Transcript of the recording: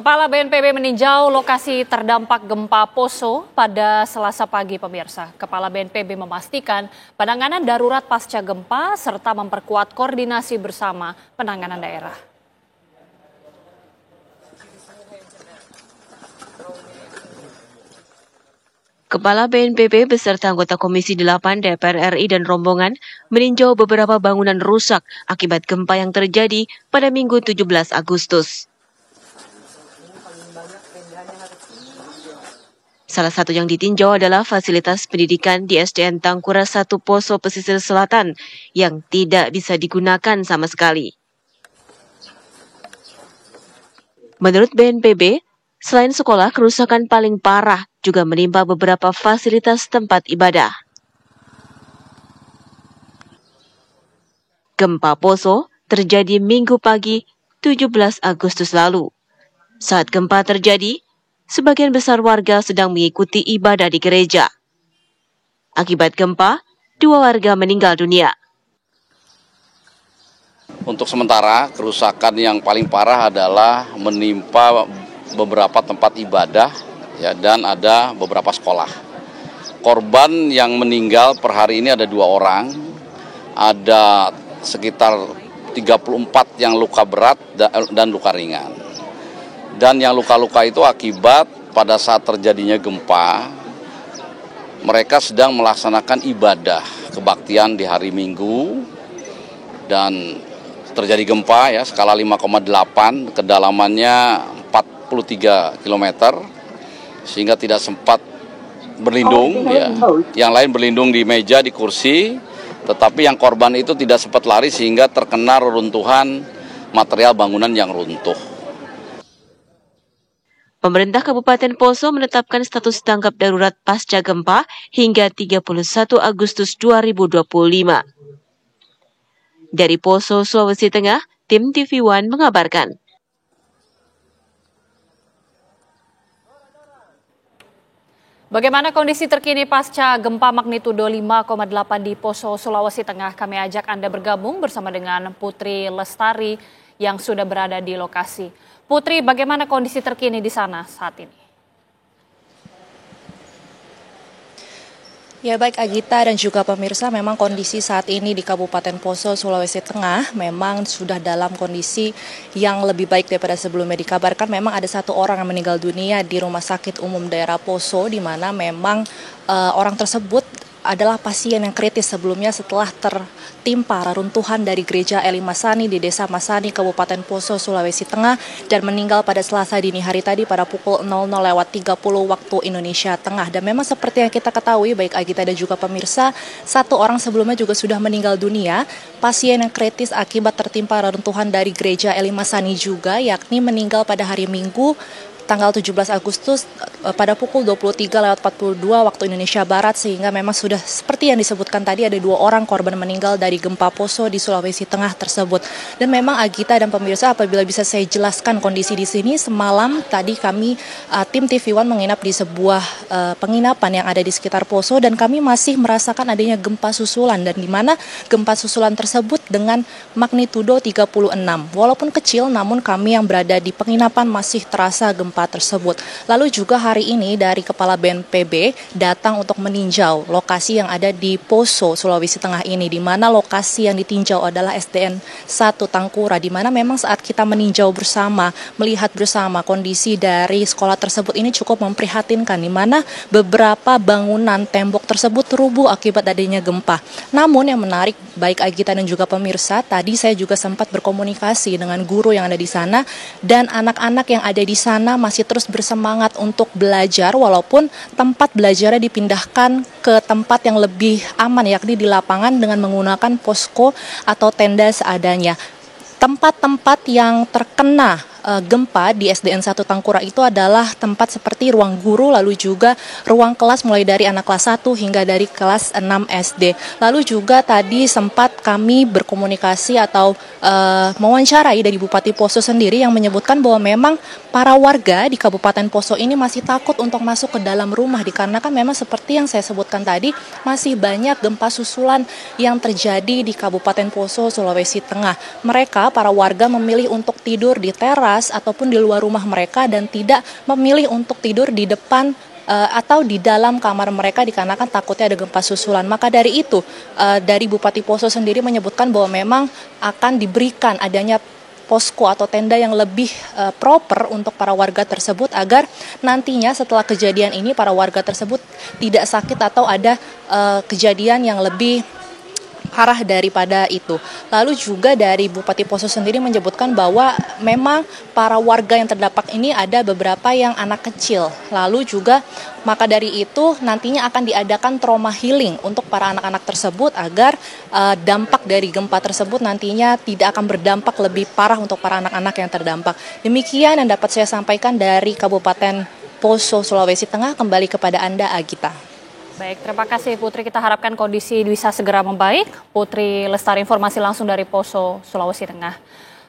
Kepala BNPB meninjau lokasi terdampak gempa Poso pada Selasa pagi, pemirsa. Kepala BNPB memastikan penanganan darurat pasca gempa serta memperkuat koordinasi bersama penanganan daerah. Kepala BNPB beserta anggota Komisi 8 DPR RI dan rombongan meninjau beberapa bangunan rusak akibat gempa yang terjadi pada Minggu 17 Agustus. Salah satu yang ditinjau adalah fasilitas pendidikan di SDN Tangkura 1 Poso Pesisir Selatan yang tidak bisa digunakan sama sekali. Menurut BNPB, selain sekolah, kerusakan paling parah juga menimpa beberapa fasilitas tempat ibadah. Gempa Poso terjadi Minggu pagi 17 Agustus lalu. Saat gempa terjadi, sebagian besar warga sedang mengikuti ibadah di gereja. Akibat gempa, 2 warga meninggal dunia. Untuk sementara, kerusakan yang paling parah adalah menimpa beberapa tempat ibadah ya, dan ada beberapa sekolah. Korban yang meninggal per hari ini ada 2 orang, ada sekitar 34 yang luka berat dan luka ringan. Dan yang luka-luka itu akibat pada saat terjadinya gempa, mereka sedang melaksanakan ibadah kebaktian di hari Minggu, dan terjadi gempa ya skala 5,8, kedalamannya 43 km, sehingga tidak sempat berlindung. Ya. Yang lain berlindung di meja, di kursi, tetapi yang korban itu tidak sempat lari sehingga terkena reruntuhan material bangunan yang runtuh. Pemerintah Kabupaten Poso menetapkan status tanggap darurat pasca gempa hingga 31 Agustus 2025. Dari Poso, Sulawesi Tengah, tim TV One mengabarkan. Bagaimana kondisi terkini pasca gempa magnitudo 5,8 di Poso, Sulawesi Tengah? Kami ajak Anda bergabung bersama dengan Putri Lestari yang sudah berada di lokasi. Putri, bagaimana kondisi terkini di sana saat ini? Ya baik Agita dan juga pemirsa, memang kondisi saat ini di Kabupaten Poso, Sulawesi Tengah memang sudah dalam kondisi yang lebih baik daripada sebelumnya. Dikabarkan memang ada 1 orang yang meninggal dunia di Rumah Sakit Umum Daerah Poso, di mana memang orang tersebut adalah pasien yang kritis sebelumnya setelah tertimpa reruntuhan dari gereja Eli Masani di Desa Masani, Kabupaten Poso, Sulawesi Tengah, dan meninggal pada Selasa dini hari tadi pada pukul 00.30 waktu Indonesia Tengah. Dan memang seperti yang kita ketahui, baik Agita dan juga pemirsa, 1 orang sebelumnya juga sudah meninggal dunia, pasien yang kritis akibat tertimpa reruntuhan dari gereja Eli Masani juga, yakni meninggal pada hari Minggu tanggal 17 Agustus pada pukul 23.42 waktu Indonesia Barat, sehingga memang sudah seperti yang disebutkan tadi ada 2 orang korban meninggal dari gempa Poso di Sulawesi Tengah tersebut. Dan memang Agita dan pemirsa, apabila bisa saya jelaskan kondisi di sini, semalam tadi kami tim TV One menginap di sebuah penginapan yang ada di sekitar Poso, dan kami masih merasakan adanya gempa susulan, dan di mana gempa susulan tersebut dengan magnitudo 36. Walaupun kecil, namun kami yang berada di penginapan masih terasa gempa tersebut. Lalu juga hari ini dari Kepala BNPB datang untuk meninjau lokasi yang ada di Poso, Sulawesi Tengah ini, di mana lokasi yang ditinjau adalah SDN 1 Tangkura, di mana memang saat kita meninjau bersama, melihat bersama kondisi dari sekolah tersebut ini cukup memprihatinkan, di mana beberapa bangunan tembok tersebut rubuh akibat adanya gempa. Namun yang menarik, baik Agita dan juga pemirsa, tadi saya juga sempat berkomunikasi dengan guru yang ada di sana, dan anak-anak yang ada di sana masih terus bersemangat untuk belajar, walaupun tempat belajarnya dipindahkan ke tempat yang lebih aman, yakni di lapangan dengan menggunakan posko atau tenda seadanya. Tempat-tempat yang terkena gempa di SDN 1 Tangkura itu adalah tempat seperti ruang guru, lalu juga ruang kelas mulai dari anak kelas 1 hingga dari kelas 6 SD. Lalu juga tadi sempat kami berkomunikasi atau mewawancarai dari Bupati Poso sendiri yang menyebutkan bahwa memang para warga di Kabupaten Poso ini masih takut untuk masuk ke dalam rumah, dikarenakan memang seperti yang saya sebutkan tadi, masih banyak gempa susulan yang terjadi di Kabupaten Poso, Sulawesi Tengah. Mereka, para warga memilih untuk tidur di teras teras ataupun di luar rumah mereka dan tidak memilih untuk tidur di depan atau di dalam kamar mereka dikarenakan takutnya ada gempa susulan. Maka dari itu, dari Bupati Poso sendiri menyebutkan bahwa memang akan diberikan adanya posko atau tenda yang lebih proper untuk para warga tersebut agar nantinya setelah kejadian ini para warga tersebut tidak sakit atau ada kejadian yang lebih parah daripada itu. Lalu juga dari Bupati Poso sendiri menyebutkan bahwa memang para warga yang terdampak ini ada beberapa yang anak kecil. Lalu juga maka dari itu nantinya akan diadakan trauma healing untuk para anak-anak tersebut agar dampak dari gempa tersebut nantinya tidak akan berdampak lebih parah untuk para anak-anak yang terdampak. Demikian yang dapat saya sampaikan dari Kabupaten Poso, Sulawesi Tengah. Kembali kepada Anda, Agita. Baik, terima kasih Putri. Kita harapkan kondisi bisa segera membaik. Putri Lestari, informasi langsung dari Poso, Sulawesi Tengah.